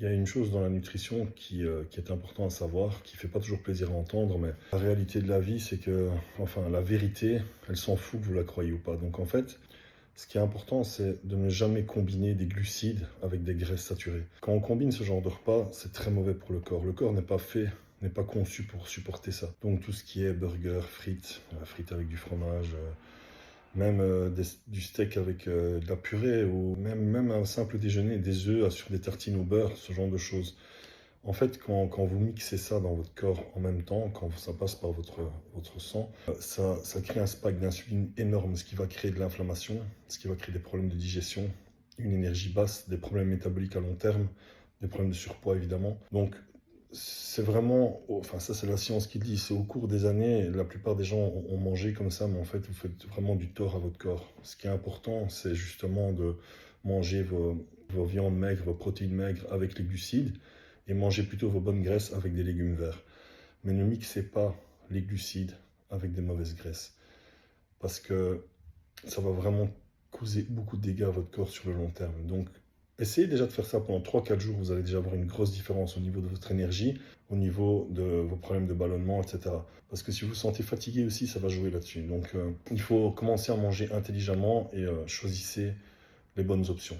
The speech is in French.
Il y a une chose dans la nutrition qui est important à savoir, qui fait pas toujours plaisir à entendre, mais la réalité de la vie, c'est que, enfin, la vérité, elle s'en fout que vous la croyez ou pas. Donc en fait, ce qui est important, c'est de ne jamais combiner des glucides avec des graisses saturées. Quand on combine ce genre de repas, c'est très mauvais pour le corps. Le corps n'est pas fait, n'est pas conçu pour supporter ça. Donc tout ce qui est burger, frites, frites avec du fromage, même du steak avec de la purée, ou même un simple déjeuner, des œufs sur des tartines au beurre, ce genre de choses. En fait, quand vous mixez ça dans votre corps en même temps, quand ça passe par votre sang, ça crée un spike d'insuline énorme, ce qui va créer de l'inflammation, ce qui va créer des problèmes de digestion, une énergie basse, des problèmes métaboliques à long terme, des problèmes de surpoids évidemment. Donc, c'est vraiment, enfin ça c'est la science qui le dit, c'est au cours des années, la plupart des gens ont mangé comme ça, mais en fait vous faites vraiment du tort à votre corps. Ce qui est important, c'est justement de manger vos viandes maigres, vos protéines maigres avec les glucides, et mangez plutôt vos bonnes graisses avec des légumes verts. Mais ne mixez pas les glucides avec des mauvaises graisses, parce que ça va vraiment causer beaucoup de dégâts à votre corps sur le long terme. Donc, essayez déjà de faire ça pendant 3-4 jours, vous allez déjà voir une grosse différence au niveau de votre énergie, au niveau de vos problèmes de ballonnement, etc. Parce que si vous vous sentez fatigué aussi, ça va jouer là-dessus. Donc, il faut commencer à manger intelligemment et choisissez les bonnes options.